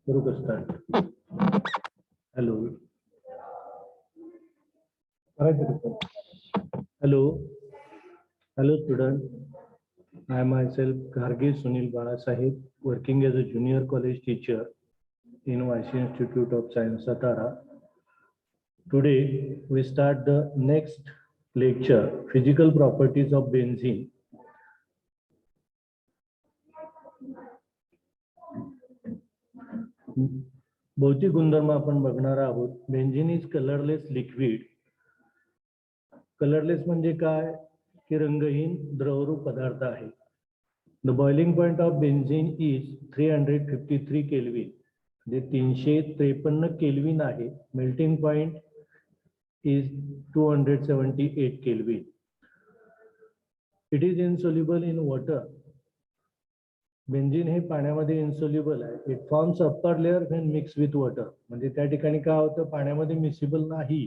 करू का start? Hello hello hello student, I myself Garge Sunil Balasaheb, working as a junior college teacher in Vashi Institute of Science, Satara. Today we start the next lecture, physical properties of benzene. भौतिक गुणधर्म आपण बघणार आहोत. Benzene is colourless liquid. Colourless म्हणजे काय की रंगहीन द्रवरूप पदार्थ आहे. The boiling point of benzene is 353 kelvin, म्हणजे 353 केल्विन आहे. Melting point is 278 kelvin. It is insoluble in water. Benzene हे पाण्यामध्ये इन्सोल्युबल आहे. It forms upper layer when mix with water, म्हणजे त्या ठिकाणी काय होतं, पाण्यामध्ये मिक्सिबल नाही,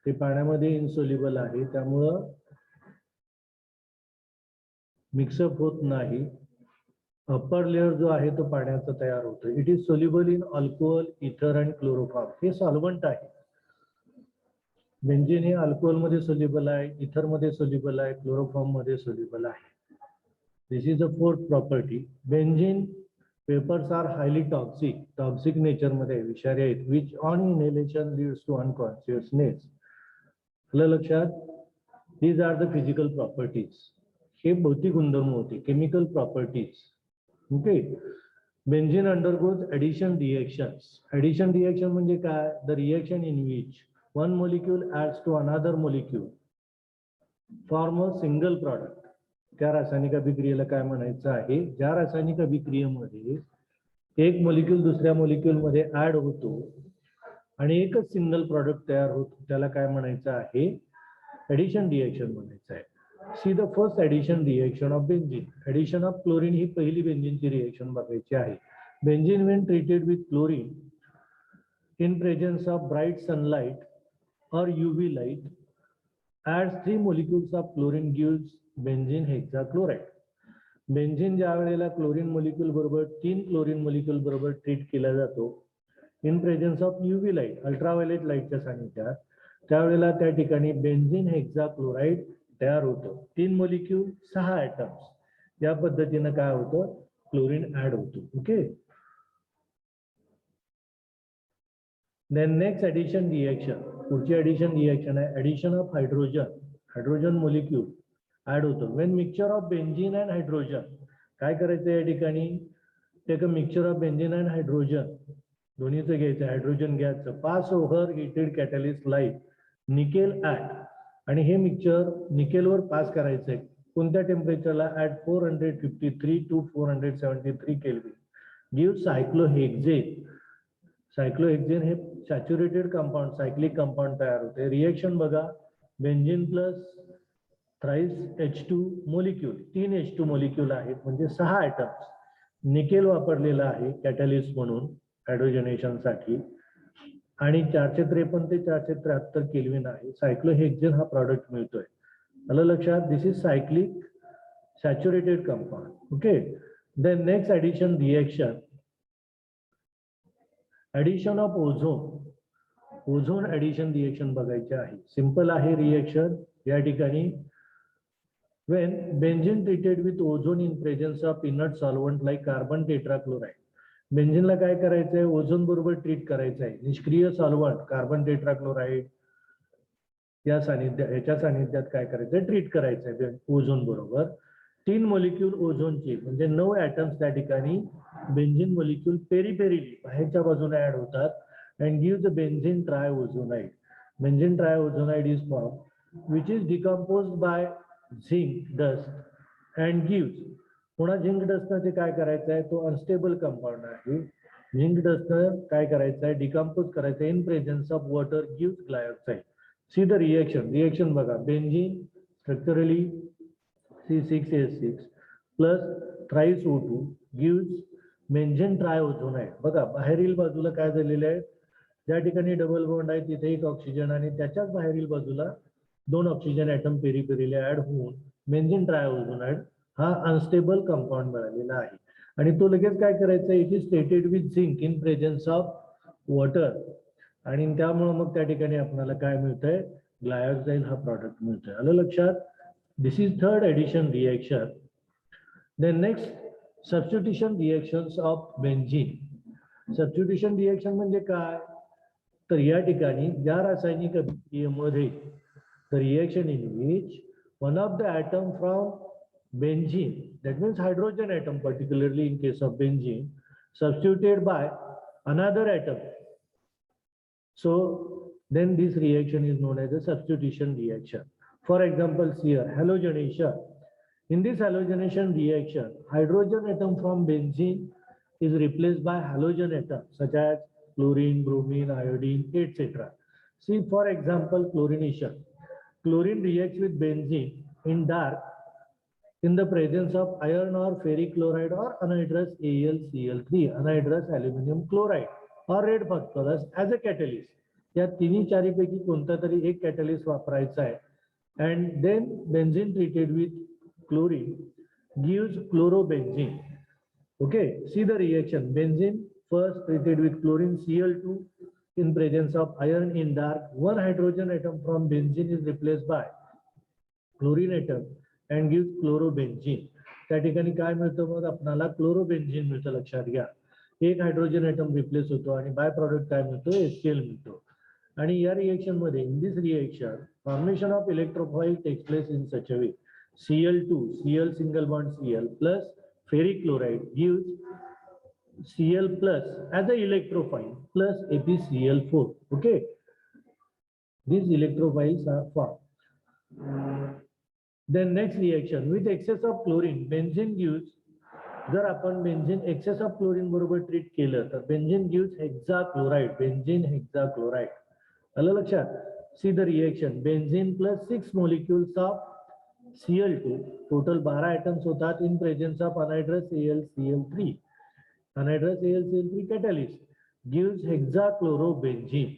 ते पाण्यामध्ये इन्सोल्युबल आहे, त्यामुळं मिक्सअप होत नाही. अप्पर लेअर जो आहे तो पाण्याचा तयार होतो. It is soluble in alcohol, इथर अँड क्लोरोफॉर्म. हे सॉल्व्हंट आहे. बेंझिन हे अल्कोहोल मध्ये सोल्युबल आहे, इथर मध्ये सोल्युबल आहे, क्लोरोफॉर्म मध्ये सोल्युबल आहे. This is the fourth property. Benzene vapors are highly toxic. Toxic nature मध्ये विषारी आहेत, which on inhalation leads to unconsciousness. आपल्या लक्षात, these are the physical properties. हे भौतिक गुणधर्म होते, chemical properties. Okay. Benzene undergoes addition reactions. Addition reaction म्हणजे काय? The reaction in which one molecule adds to another molecule form a single product. त्या रासायनिक अभिक्रियेला काय म्हणायचं आहे? ज्या रासायनिक अभिक्रियेमध्ये एक मॉलिक्यूल दुसऱ्या मॉलिक्यूल मध्ये ऍड होतो आणि एकच सिंगल प्रॉडक्ट तयार होतो, त्याला काय म्हणायचं आहे? एडिशन रिएक्शन म्हणायचं आहे. See the first addition reaction of benzene. Addition of chlorine ही पहिली बेंझिनची रिएक्शन बघायची आहे. Benzene when treated with chlorine in presence of bright sunlight और UV light adds 3 molecules of chlorine gives benzene hexachloride. Benzene ज्या वेळेला chlorine molecule बरोबर 3 chlorine molecule बरोबर ट्रीट केला जातो in presence of UV light, ultraviolet लाईटच्या सानिध्यात, त्यावेळेला त्या ठिकाणी बेंझिन हेक्साक्लोराइड तयार होतं. 3 मॉलिक्यूल 6 ऍटम्स, या पद्धतीनं काय होतं, क्लोरीन ऍड होतो. Okay. Then next addition reaction. पुढची एडिशन रिएक्शन आहे addition of hydrogen. Hydrogen molecule add होतो. When mixture of benzene and hydrogen. काय करायचं या ठिकाणी? Take a mixture of benzene and hydrogen, दोन्हीचं घ्यायचं, हायड्रोजन घ्यायचं. Pass over heated catalyst like nickel at, आणि हे मिक्सचर निकेलवर पास करायचं आहे. कोणत्या टेम्परेचरला? At 453 to 473 kelvin. Give cyclohexane. Cyclohexane हे सॅच्युरेटेड कंपाऊंड, सायक्लिक कंपाऊंड तयार होते. रिएक्शन बघा, benzene plus thrice H2 molecule, 3 H2 molecule आहेत, म्हणजे 6 ऍटम्स. निकेल वापरलेला आहे कॅटलिस्ट म्हणून हायड्रोजनेशन साठी, आणि 453 ते 473 केल्विन आहे. सायक्लोहेक्झेन हा प्रॉडक्ट मिळतोय. आलं लक्षात? This is cyclic saturated compound. Okay. Then next addition reaction, addition of ozone. Ozone addition reaction बघायचे आहे. सिंपल आहे रिएक्शन. या ठिकाणी when benzene treated with ozone in presence of inert solvent like carbon tetrachloride. बेंझिनला काय करायचंय? Ozone बरोबर treat करायचं आहे. निष्क्रिय सॉल्व्हंट कार्बन टेट्राक्लोराइड या ह्याच्या सानिध्यात काय करायचंय? ट्रीट करायचंय ओझोन बरोबर. 3 मॉलिक्यूल ओझोनचे, म्हणजे 9 ऍटम्स त्या ठिकाणी बेंझिन मॉलिक्यूल पेरिपेरिली बाहेरच्या बाजूने ऍड होतात and give the benzene triozonide. Benzene triozonide is form which is decomposed by zinc dust and gives. पुन्हा झिंक डस्टनं ते काय करायचं आहे? तो अनस्टेबल कंपाऊंड आहे. झिंक डस्टनं काय करायचं आहे? डिकम्पोज करायचं in presence of water, gives glyoxide. See the reaction. Reaction बघा, benzene structurally C6H6 plus thrice O2 gives benzene triozonide. बघा बाहेरील बाजूला काय झालेलं आहे? ज्या ठिकाणी डबल बॉन्ड आहे तिथे एक ऑक्सिजन, आणि त्याच्याच बाहेरील बाजूला 2 ऑक्सिजन ऍटम पेरिपेरीला ऍड होऊन बेंझिन ट्रायओझोनाइड हा अनस्टेबल कंपाऊंड मिळालेला आहे. आणि तो लगेच काय करायचा, it is stated with zinc in presence of water, आणि त्यामुळे मग त्या ठिकाणी आपल्याला काय मिळतंय, ग्लायोक्साइल हा प्रॉडक्ट मिळतोय. आलं लक्षात? This is third addition reaction. Then next, substitution reactions of benzene. Substitution reaction म्हणजे काय, तर या ठिकाणी या रासायनिक अभिक्रियेमध्ये the reaction in which one of the atom from benzene, that means hydrogen atom particularly in case of benzene, substituted by another atom. So then this reaction is known as a substitution reaction. For example, here halogenation. In this halogenation reaction, hydrogen atom from benzene is replaced by halogen atom such as chlorine, bromine, iodine, etc. See, for example, chlorination. Chlorine reacts with benzene in dark in the presence of iron or ferric chloride or anhydrous AlCl3, anhydrous aluminum chloride or red phosphorus as a catalyst. या तिन्ही चारीपैकी कोणता तरी एक catalyst वापरायचा आहे. And then benzene treated with chlorine gives chlorobenzene. Okay, see the reaction. Benzene first treated with chlorine Cl2 in presence of iron in dark. One hydrogen atom from benzene is replaced by chlorine atom and gives chlorobenzene. त्या ठिकाणी काय मिळतं मग आपल्याला, क्लोरोबेन्झीन मिळतं. लक्षात घ्या, एक हायड्रोजन ॲटम रिप्लेस होतो आणि बाय प्रोडक्ट काय मिळतो, HCl मिळतो. आणि या रिएक्शन मध्ये, in this reaction, formation of electrophile takes place in such a way, Cl2 Cl single bond Cl plus ferric chloride gives Cl plus as a electrophile plus ApCl4. Okay, these electrophiles are formed. Then next reaction, with excess of chlorine, benzene gives, जर आपण benzene excess of chlorine बरोबर treat केलं तर benzene gives hexachloride, benzene hexachloride. आलं लक्षात? See the reaction, benzene plus 6 molecules of Cl2, total 12 atoms होतात in presence of anhydrous AlCl3. Anhydrous AlCl3 catalyst gives hexachlorobenzene.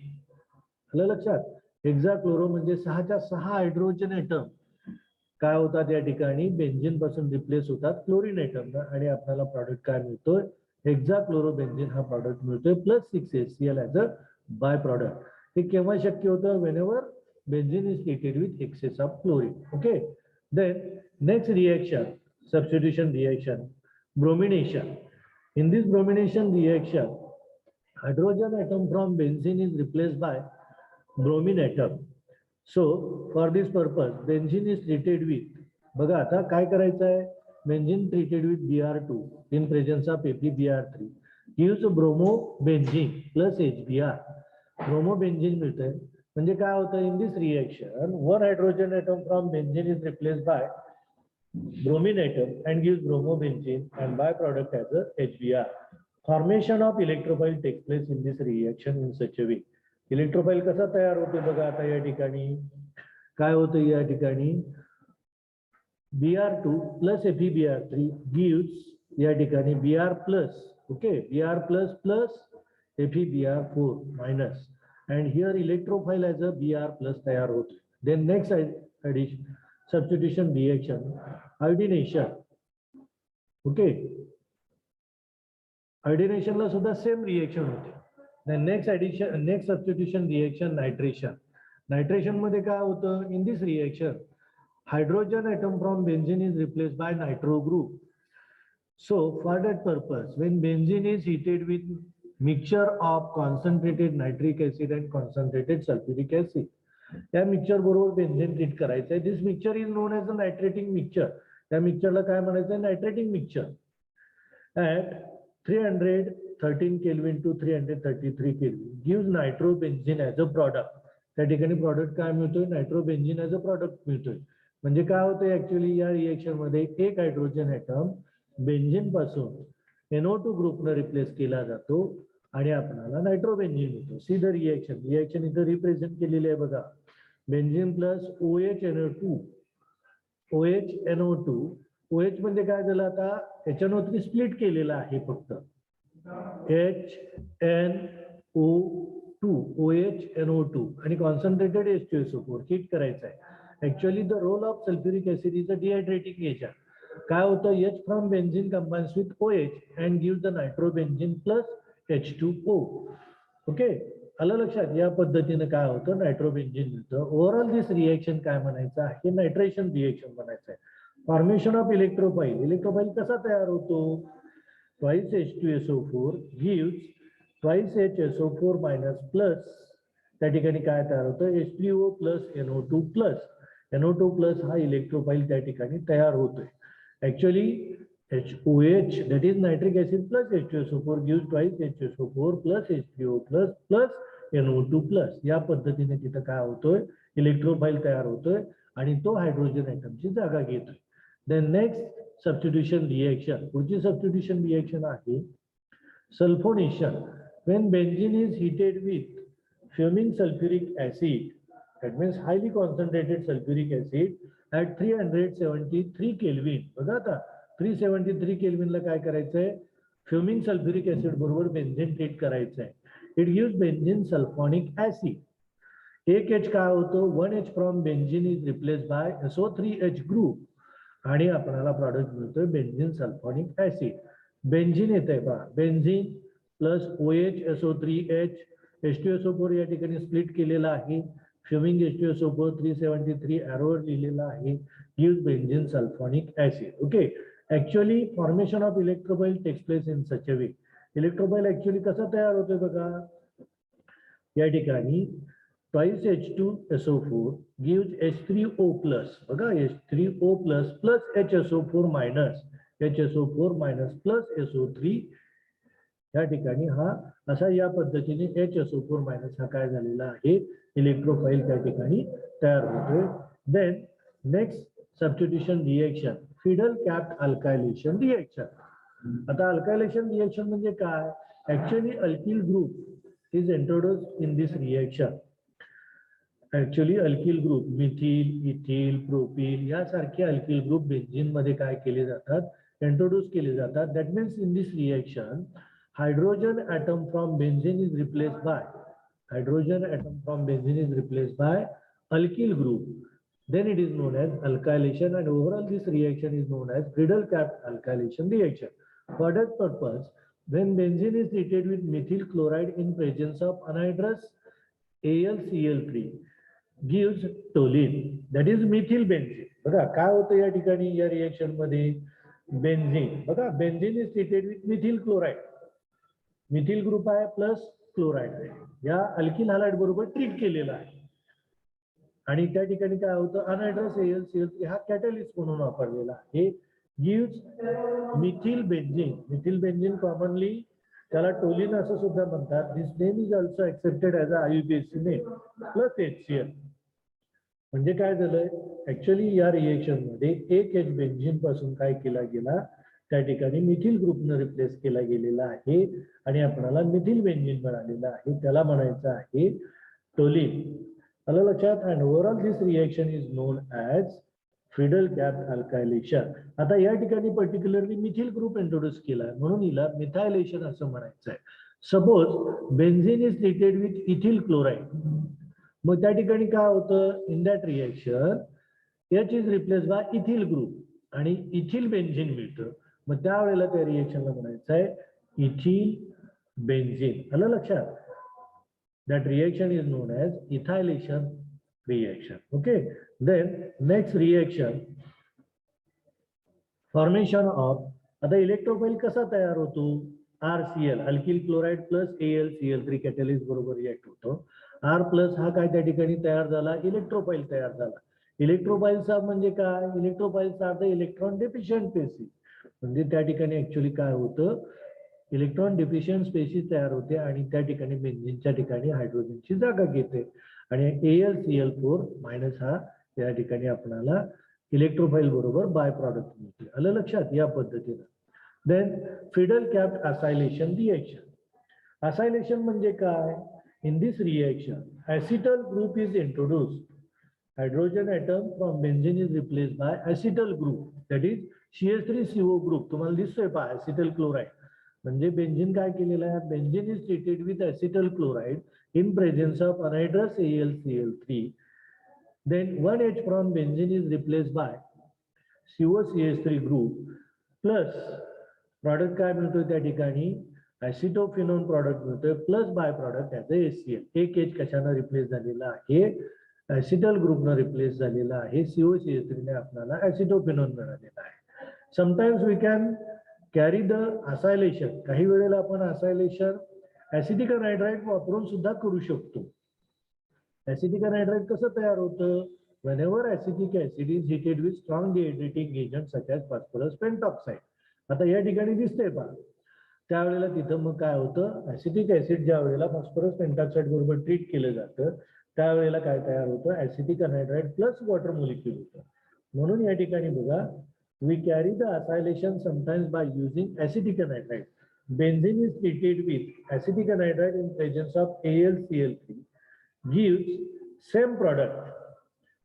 आलं लक्षात? हेक्साक्लोरो म्हणजे 6च्या6 हायड्रोजन ॲटम काय होतात या ठिकाणी, बेन्झीन पासून रिप्लेस होतात क्लोरीन ॲटम, आणि आपल्याला प्रॉडक्ट काय मिळतोय, हेक्साक्लोरोबेन्झीन हा प्रॉडक्ट मिळतोय plus 6 HCl as a by product. हे केव्हा शक्य होतं, whenever benzene is treated with excess of chlorine. Okay, then next reaction, substitution reaction, bromination. In this bromination reaction, hydrogen atom from benzene is replaced by bromine atom. So for this purpose, benzene is treated with, बघा आता काय करायचं आहे, benzene treated with Br2 in presence of ApBr3 gives bromobenzene plus HBr. bromobenzene मिळतंय, म्हणजे काय होतं, in this reaction one hydrogen atom from benzene is replaced by bromine atom and gives bromobenzene and byproduct as a HBr. Formation of electrophile takes place in this reaction in such a way. Electrophile कसा तयार होतो बघा आता या ठिकाणी काय होतं, या ठिकाणी Br2 plus FeBr3 gives या ठिकाणी Br plus, okay, Br plus plus FeBr4 minus, and here electrophile as a Br plus तयार होतो. Then next addition, substitution reaction, iodination. Okay, iodination ला सुद्धा सेम रिएक्शन होते. Then next addition, next substitution reaction, nitration. Nitration मध्ये काय होतं, in this reaction hydrogen atom from benzene is replaced by nitro group. So for that purpose, when benzene is heated with mixture of concentrated nitric acid and concentrated sulfuric acid, त्या mixture बरोबर benzene treat करायचं आहे. This mixture is known as a nitrating mixture. त्या मिक्सचरला काय म्हणायचं आहे, nitrating mixture. At 313 Kelvin to 333 Kelvin gives nitrobenzene as a product. त्या ठिकाणी प्रॉडक्ट काय मिळतोय, नायट्रोबेन्झीन ॲज अ प्रॉडक्ट मिळतोय. म्हणजे काय होतं ऍक्च्युअली या रिएक्शन मध्ये एक हायड्रोजन ॲटम बेन्झीन पासून NO2 ग्रुपने रिप्लेस केला जातो आणि आपल्याला नायट्रोबेन्झीन मिळतो. सी द रिएक्शन, रिएक्शन इथं रिप्रेझेंट केलेली आहे बघा, benzene plus OHNO2, OHNO2, OH म्हणजे काय झालं, आता HNO3 स्प्लिट केलेला आहे फक्त, HNO2, OHNO2 आणि कॉन्सन्ट्रेटेड H2SO4 हीट करायचं आहे. Actually the role of sulphuric acid is a dehydrating agent. काय होतं, H from benzene combines with OH and gives the nitrobenzene plus H2O. Okay, आलं लक्षात. या पद्धतीने काय होतं, नायट्रोबेन्झीन मिळतं. ओव्हरऑल दिस रिएक्शन काय म्हणायचं आहे, नायट्रेशन रिएक्शन म्हणायचं आहे. Formation of electrophile. इलेक्ट्रोफाइल कसा तयार होतो, twice H2SO4 gives twice HSO4 minus plus, त्या ठिकाणी काय तयार होतं, H3O plus NO2 plus. NO2 plus हा इलेक्ट्रोफाइल त्या ठिकाणी तयार होतोय. Actually HOH, that is nitric acid plus H2SO4 gives twice HSO4 plus H3O plus plus NO2 plus. या पद्धतीने तिथं काय होतोय, इलेक्ट्रोफाइल तयार होतोय आणि तो हायड्रोजन ऍटमची जागा घेतोय. Then next substitution reaction. पुढची सबस्टिट्यूशन रिएक्शन आहे sulphonation. When benzene is heated with fuming sulfuric acid, that means highly concentrated sulfuric acid at 373 Kelvin. बघा आता 373 केल्विनला काय करायचंय, फ्युमिंग सल्फ्युरिक ऍसिड बरोबर बेन्झीन ट्रीट करायचंय. It gives benzene sulphonic acid. एक H काय होतो, 1H from benzene is replace bye SO3H group आणि आपल्याला प्रॉडक्ट मिळतोय बेन्झीन सल्फोनिक ऍसिड. बेन्झीन येतंय पहा, benzene plus OH SO3H, H2SO4 या ठिकाणी स्प्लिट केलेला आहे. फ्युमिंग H2SO4 373 एरोवर लिहिलेला आहे, gives benzene sulphonic acid. Okay, actually formation of electrophile takes place in such a way. Electrophile actually कसा तयार होतोय बघा, या ठिकाणी twice H2SO4 gives H3O plus. बघा H3O plus plus HSO4 minus plus SO3. या ठिकाणी हा असा या पद्धतीने HSO4 मायनस हा काय झालेला आहे, इलेक्ट्रोफाइल त्या ठिकाणी तयार होतोय. Then next substitution reaction, Friedel Crafts alkylation reaction. आता अल्कायलेशन रिएक्शन म्हणजे काय, actually alkyl group is introduced in this reaction. Actually alkyl group methyl, ethyl, propyl यासारखे अल्किल ग्रुप बेन्झीन मध्ये काय केले जातात, इंट्रोड्यूस केले जातात. That means in this reaction hydrogen atom from benzene is replaced by alkyl group. Then it is known as alkylation, and overall this reaction is known as Friedel capped alkylation reaction. For that purpose, when benzene is treated with methyl chloride in presence of anhydrous AlCl3 gives toluene, that is methyl benzene. बघा काय होतं या ठिकाणी या reaction मध्ये, benzene बघा, benzene is treated with methyl chloride, methyl group आहे plus chloride आहे, या अल्किल हॅलाइड बरोबर ट्रीट केलेला आहे आणि त्या ठिकाणी काय होतं, अनहायड्रस AlCl3 हा कॅटलिस्ट म्हणून वापरलेला आहे. Gives methyl benzene. Methyl benzene commonly त्याला टोलिन असं सुद्धा म्हणतात. This name is also accepted as a IUPAC name plus HCl. म्हणजे काय झालंय, ऍक्च्युअली या रिएक्शन मध्ये एक H बेन्झीन पासून काय केला गेला, त्या ठिकाणी मिथिल ग्रुपनं रिप्लेस केला गेलेला आहे आणि आपल्याला मिथिल बेन्झीन मिळालेला आहे, त्याला म्हणायचं आहे टोलिन. आलं लक्षात. And overall this reaction is known as Friedel Crafts alkylation. आता या ठिकाणी पर्टिक्युलरली मिथिल ग्रुप इंट्रोड्यूस केला म्हणून हिला मिथायलेशन असं म्हणायचं आहे. Suppose benzene is treated with ethyl chloride, मग त्या ठिकाणी काय होतं, in that reaction H is replace bye ethyl group आणि इथिल बेन्झीन मिळतं. मग त्यावेळेला त्या रिएक्शनला म्हणायचं आहे इथिल बेन्झीन. आलं लक्षात. That reaction is known as ethylation reaction. Okay, then next reaction formation of. आता इलेक्ट्रोफाइल कसा तयार होतो, RCl alkyl chloride plus AlCl3 catalyst बरोबर रिएक्ट होतो. R प्लस हा काय त्या ठिकाणी तयार झाला, इलेक्ट्रोफाइल तयार झाला. इलेक्ट्रोफाइलचा म्हणजे काय, इलेक्ट्रोफाइलचा अर्थ इलेक्ट्रॉन डेफिशियंट स्पेसिस. म्हणजे त्या ठिकाणी ऍक्च्युअली काय होतं, इलेक्ट्रॉन डेफिशियंट स्पेसिस तयार होते आणि त्या ठिकाणी बेन्झीनच्या ठिकाणी हायड्रोजनची जागा घेते आणि AlCl4 मायनस हा या ठिकाणी आपल्याला इलेक्ट्रोफाइल बरोबर बाय प्रॉडक्ट मिळते. आलं लक्षात. या पद्धतीनं then Friedel Crafts acylation reaction. Acylation म्हणजे काय, in this reaction acetyl group is introduced. Hydrogen atom from benzene is replace by acetyl group, that is CH3CO group. तुम्हाला दिसतोय पहा ऍसिटल क्लोराइड. म्हणजे बेन्झीन काय केलेलं आहे, benzene is treated with acetyl chloride in presence of anhydrous AlCl3. Then 1H from benzene is replace by COCH3 group plus product काय मिळतोय त्या ठिकाणी ऍसिटोफिनोन प्रॉडक्ट मिळतोय plus by product as a HCl. एक H कशानं replace झालेला आहे, ऍसिटल ग्रुपनं replace झालेला आहे. COCH3 ने आपल्याला ऍसिटोफिनोन मिळालेला आहे. Sometimes we can carry the acylation. काही वेळेला आपण असायलेशन ऍसिटिक अनहायड्राइड वापरून सुद्धा करू शकतो. ऍसिटिक अनहायड्राइड कसं तयार होतं, whenever acetic acid is heated with strong dehydrating agent such as phosphorus pentoxide. आता या ठिकाणी दिसतंय पहा, त्यावेळेला तिथं मग काय होतं, ऍसिटिक ऍसिड ज्या वेळेला फॉस्फरस पेंटॉक्साइड बरोबर ट्रीट केलं जातं त्यावेळेला काय तयार होतं, acetic anhydride plus water molecule होतं. म्हणून या ठिकाणी बघा, we carry the acylation sometimes by using acetic anhydride. Benzene is treated with acetic anhydride in presence of AlCl3 gives same product.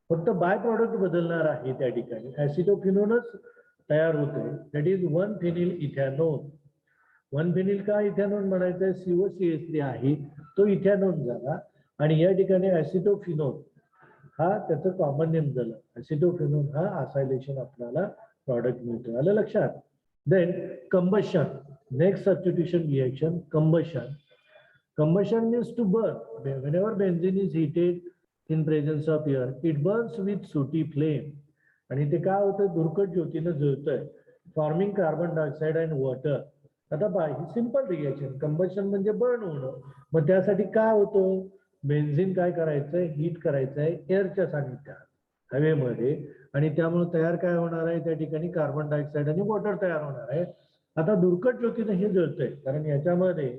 फक्त बाय प्रॉडक्ट बदलणार आहे. त्या ठिकाणी ऍसिटोफिनोनच तयार होतोय, दॅट इज 1-फेनिल इथॅनोन. 1-फेनिल का इथॅनोन म्हणायचं, COCH3 आहे तो इथॅनोन झाला आणि या ठिकाणी ऍसिटोफिनोन हा त्याचं कॉमन नेम झालं. ऍसिटोफिनोन हा असायलेशन आपल्याला प्रॉडक्ट मिळतो. आलं लक्षात. Then combustion, next substitution reaction combustion. Combustion means to burn. Whenever benzene is heated in presence of air, it burns with sooty flame. आणि ते काय होतं, धुरकट ज्योतीनं जळतंय, forming carbon dioxide and water. आता पहा, ही सिंपल रिएक्शन. कंबशन म्हणजे बर्न होणं. मग त्यासाठी काय होतं, बेन्झीन काय करायचंय, हीट करायचंय एअरच्या सानिध्यात, हवेमध्ये, आणि त्यामुळे तयार काय होणार आहे, त्या ठिकाणी कार्बन डायऑक्साइड आणि वॉटर तयार होणार आहे. आता धुरकट ज्योतीनं हे जळतंय कारण याच्यामध्ये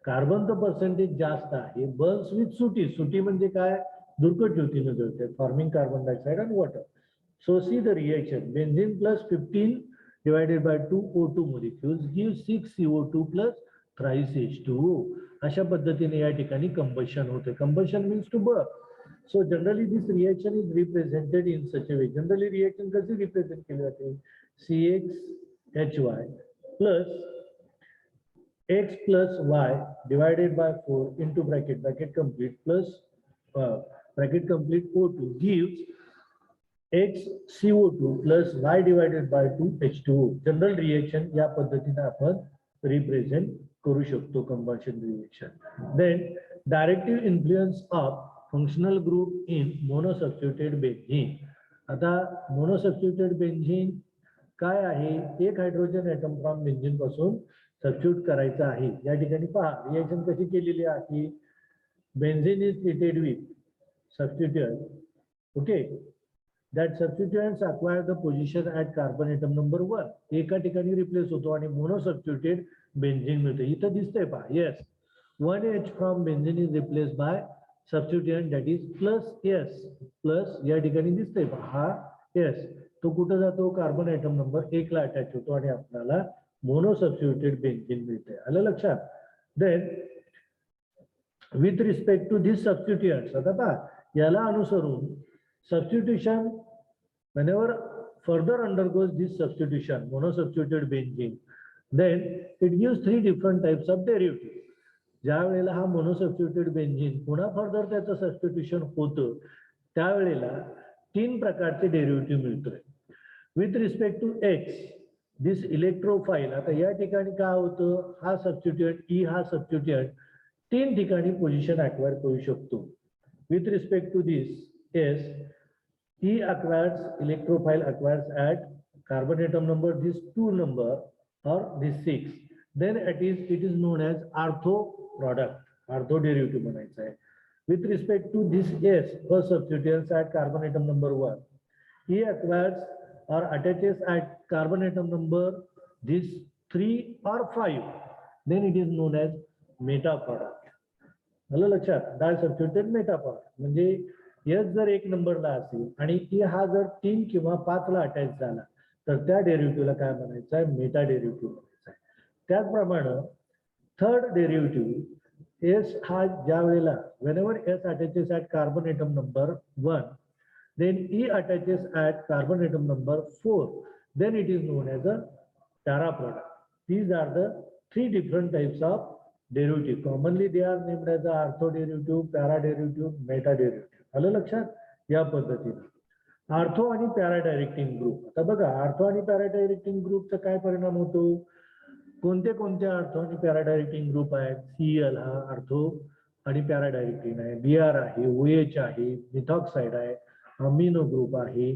कार्बनचं पर्सेंटेज जास्त आहे. बर्न्स विथ सुटी. सुटी म्हणजे काय, धुरकट ज्योतीनं जळते, forming carbon dioxide and water. So C the reaction, benzene plus 15 divided by 2 O2 molecules gives 6 CO2 plus thrice H2O. अशा पद्धतीने या ठिकाणी कंबशन होते. Combustion means to burn. So generally this reaction is represented in such a way. Generally reaction कशी represent केली जाते, CXHY plus X plus Y divided by 4 into bracket complete plus bracket complete O2 gives X CO2 plus Y divided by 2 H2O. General reaction या पद्धतीने आपण represent करू शकतो combustion reaction. Then directive influence of functional group in monosubstituted benzene. आता monosubstituted benzene काय आहे, एक hydrogen atom from benzene पासून सबस्टिट्यूट करायचं आहे. या ठिकाणी पहा रिएक्शन कशी केलेली आहे, benzene is treated with substituent, okay, that substituents acquire the position at carbon atom number 1. एका ठिकाणी रिप्लेस होतो आणि मोनो सबस्टिट्यूटेड बेन्झीन मिळतं. इथं दिसतंय पहा, yes, 1H from benzene is replace by substituent that is plus S plus, या ठिकाणी दिसतंय पहा, हा S तो कुठं जातो, कार्बन एटम नंबर 1 ला अटॅच होतो आणि आपल्याला मोनो सबस्टिट्यूटेड बेन्झीन मिळते. आलं लक्षात. देन विथ रिस्पेक्ट टू दिस सबस्टिट्यूएंट्स, आता पहा याला अनुसरून substitution whenever further undergoes this substitution, monosubstituted benzene, then it gives 3 different types of derivatives. ज्या वेळेला हा मोनोसब्स्टिट्यूटेड बेन्झीन पुन्हा फर्दर त्याचं सबस्टिट्यूशन होतं त्यावेळेला 3 प्रकारचे डेरिव्हेटिव्ह मिळतोय. With respect to X, this electrophile. आता या ठिकाणी काय होतं, हा सबस्टिट्यूएंट E हा सबस्टिट्यूएंट 3 ठिकाणी पोझिशन अक्वायर करू शकतो. With respect to this S, E acquires electrophile acquires at carbon atom number this 2 number or this 6. Then it is known as ortho product, ortho derivative बनायचा आहे. With respect to this S, first substituents at carbon atom number 1, E acquires or attaches at carbon atom number this 3 or 5. Then it is known as meta product. आलं लक्षात, डाय substituted Meta product. म्हणजे S जर 1 नंबरला असेल आणि E हा जर 3 किंवा 5 ला अटॅच झाला तर त्या डेरिव्हेटिव्हला काय म्हणायचं आहे, मेटा डेरिव्हेटिव्ह म्हणायचं आहे. त्याचप्रमाणे थर्ड डेरिव्हेटिव्ह S हा ज्या वेळेला whenever S attaches at carbon atom number 1, then E attaches at carbon atom number 4, then it is known as a para product. These are the 3 different types of derivative. Commonly they are named as the ortho derivative, para derivative, meta derivative. आलं लक्षात या पद्धतीने. Ortho आणि para directing group. आता बघा ortho आणि पॅराडायरेक्टिंग ग्रुपचा काय परिणाम होतो, कोणते कोणते आर्थो आणि पॅराडायरेक्टिंग ग्रुप आहेत. सीएल हा आर्थो आणि पॅराडायरेक्टिंग आहे, बीआर आहे, ओएच आहे, मिथॉक्साइड आहे, अमिनो ग्रुप आहे,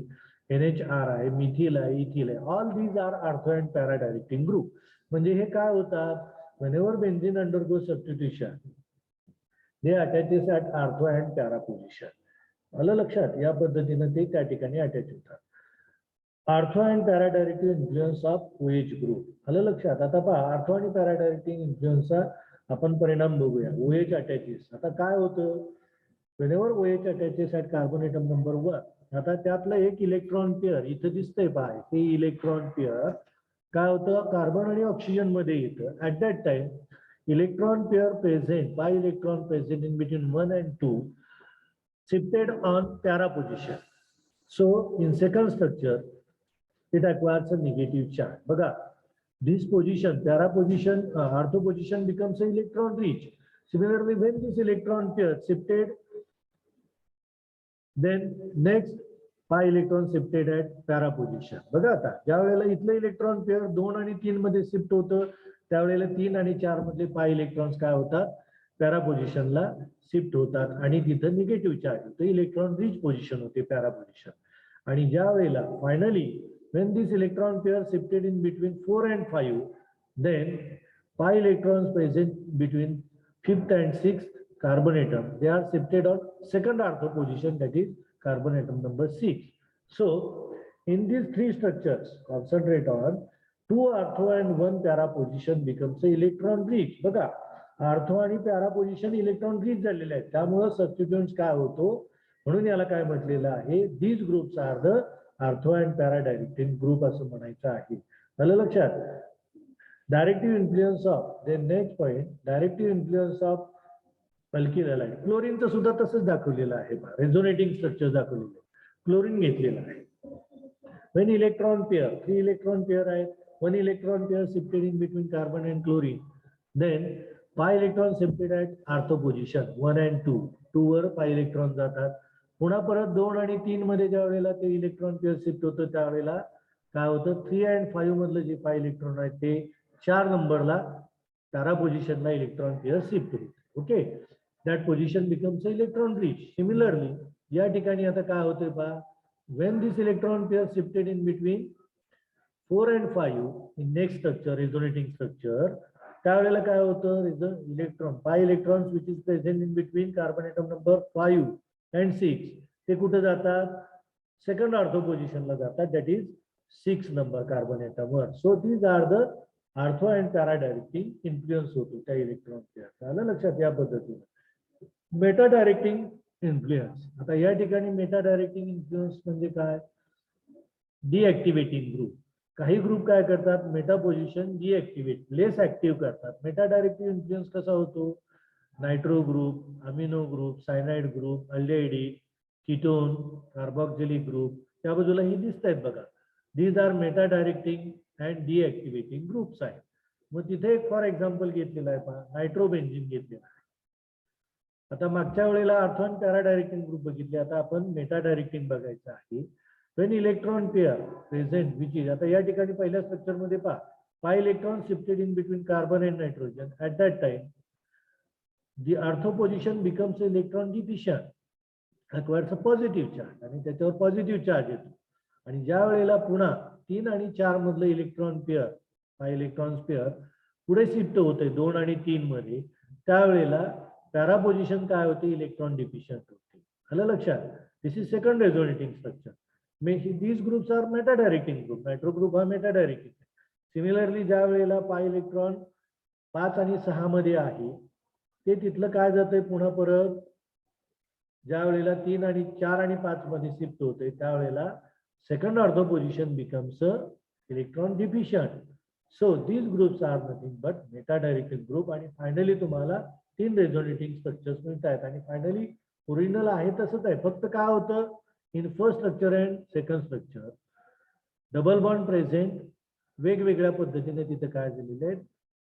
NHR आहे, मिथिल आहे, इथिल आहे. All these are ortho and para directing group. म्हणजे हे काय होतात, whenever benzene undergoes substitution they attaches at artho and para position. आलं लक्षात, या पद्धतीने ते त्या ठिकाणी अटॅच होतात. Ortho and para directive influence of OH group. आलं लक्षात. आता पहा आर्थो आणि पॅराडायरेक्टिव्ह इन्फ्लुएन्सचा आपण परिणाम बघूया. ओएच अटॅचेस. आता काय होतं, whenever OH attaches at carbon atom number 1, आता त्यातलं एक इलेक्ट्रॉन पेअर इथं दिसतंय पहा, ते इलेक्ट्रॉन पेअर काय होतं, कार्बन आणि ऑक्सिजन मध्ये येतं. At that time electron pair present, bye electron present in between 1 and 2 shifted on para position. So in second structure it acquires a negative charge. बघा this position, para position, ortho position becomes an electron rich. Similarly, when this electron pair shifted, then next pi electron shifted at para position. बघा आता ज्या वेळेला इथलं electron pair 2 आणि 3 मध्ये shift होतं, त्यावेळेला 3 आणि 4 मधले पाय इलेक्ट्रॉन्स काय होतात, पॅरा पोझिशनला शिफ्ट होतात आणि तिथं निगेटिव्ह चार्ज होतं, इलेक्ट्रॉन रिच पोझिशन होते पॅरा पोझिशन. आणि ज्या वेळेला finally when this electron pair shifted in between 4 and 5, then pi electrons present between 5th and 6th carbon atom, they are shifted on second ortho position, that is carbon atom number 6. So in these three structures concentrate on 2 ortho and 1 para position becomes a electron rich. बघा ortho आणि para position electron rich झालेले आहेत, त्यामुळे सबस्टिट्यूएंट्स काय होतो, म्हणून याला काय म्हटलेलं आहे, these groups are the ortho and para directive group असं म्हणायचं आहे. झालं लक्षात. Directive influence of the next point, directive influence of alkyl halide. क्लोरीनचं सुद्धा तसंच दाखवलेलं आहे, रेझोनेटिंग स्ट्रक्चर दाखवलेलं आहे, क्लोरीन घेतलेलं आहे. when electron pair, 3 electron pair आहेत, 1 electron pair shifted in between carbon and chlorine, then pi electron shifted at ortho position 1 and 2, 2 वर pi electron जातात. पुन्हा परत 2 आणि 3 मध्ये ज्या वेळेला ते इलेक्ट्रॉन पेअर शिफ्ट होतं, त्यावेळेला काय होतं, 3 and 5 मधलं जे pi इलेक्ट्रॉन आहेत ते 4 नंबरला पॅरा पोझिशनला इलेक्ट्रॉन पेअर शिफ्ट होते. Okay, that position becomes electron rich. Similarly या ठिकाणी आता काय होतंय पहा, when this electron pair shifted in between 4 and 5 in next structure, resonating structure, त्यावेळेला काय होतं, electron pi electrons which is present in between carbon atom number 5 and 6, ते कुठे जातात, सेकंड ऑर्थो पोझिशनला जातात, that is 6 number carbon atom वर. So these are the ortho and para directing influence होतो त्या इलेक्ट्रॉन पेअर. आलं लक्षात. या पद्धतीने मेटा डायरेक्टिंग इन्फ्लुएन्स. आता या ठिकाणी मेटा डायरेक्टिंग इन्फ्लुएन्स म्हणजे काय, डिऍक्टिव्हेटिंग ग्रुप. काही ग्रुप काय करतात, meta position deactivate, less active करतात. मेटा डायरेक्टिव्ह इन्फ्लुएन्स कसा होतो, nitro group, amino group, cyanide group, aldehyde, ketone, carboxylic group, त्या बाजूला ही दिसत आहेत बघा. These are meta directing and deactivating groups आहेत. मग तिथे एक फॉर एक्झाम्पल घेतलेला आहे पहा, नायट्रोबेन्झिन घेतलेला आहे. आता मागच्या वेळेला ortho and para directing group बघितले, आता आपण मेटा डायरेक्टिंग बघायचं आहे. when electron pair present which is, आता या ठिकाणी पहिल्या स्ट्रक्चर मध्ये पहा, pi electron shifted in between carbon and nitrogen, at that time the ortho position becomes electron deficient, acquires a positive charge, आणि त्याच्यावर पॉझिटिव्ह चार्ज येतो. आणि ज्या वेळेला पुन्हा 3 आणि 4 मधलं electron pair, pi electrons pair पुढे शिफ्ट होते 2 आणि 3 मध्ये, त्यावेळेला पॅरा पोझिशन काय होते, इलेक्ट्रॉन डिफिशियंट होते. आलं लक्षात. This is second resonating structure. these groups are meta directing group. Nitro group हा मेटा डायरेक्टिंग. सिमिलरली ज्या वेळेला पाय इलेक्ट्रॉन 5 आणि 6 मध्ये आहे, ते तिथलं काय जातंय, पुन्हा परत ज्या वेळेला 3 आणि 4 आणि 5 मध्ये शिफ्ट होते, त्यावेळेला second ortho position becomes electron deficient. So these groups are nothing but meta directing group. आणि फायनली तुम्हाला 3 रेझोनेटिंग स्ट्रक्चर्स मिळत आहेत. आणि फायनली ओरिजिनल आहे तसंच आहे, फक्त काय होतं, in first structure and second structure double bond present, वेगवेगळ्या पद्धतीने तिथे काय झालेले आहेत,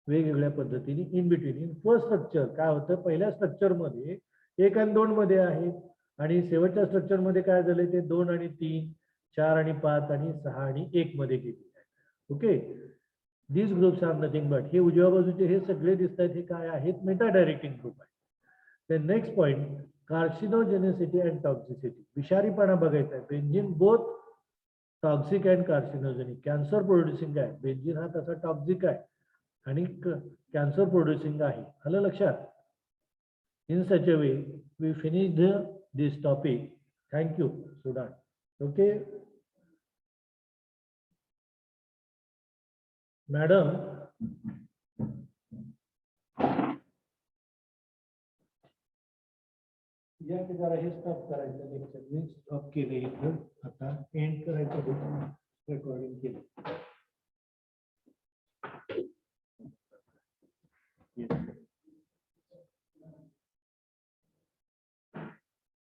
वेगवेगळ्या पद्धतीने in between. In first structure काय होतं, पहिल्या स्ट्रक्चर मध्ये 1 आणि 2 मध्ये आहे, आणि शेवटच्या स्ट्रक्चर मध्ये काय झाले, ते 2 आणि 3 4 आणि 5 आणि 6 आणि 1 मध्ये केली आहे. Okay, these groups are nothing but, हे उजव्या बाजूचे हे सगळे दिसत आहेत, हे काय आहेत, मेटा डायरेक्टिंग ग्रुप आहे. The next point, carcinogenicity and toxicity. विषारीपणा बघायचा आहे. Benzene both toxic and carcinogenic, cancer producing आहे. बेंझिन हा तसा टॉक्सिक आहे आणि कॅन्सर प्रोड्युसिंग आहे. आलं लक्षात? In such a way, we finished this topic. Thank you, Sudan. Okay. Madam, या की जरा हे स्टॉप करायचं लेक्चर. मी स्टॉप केले इथं, आता एंड करायचं.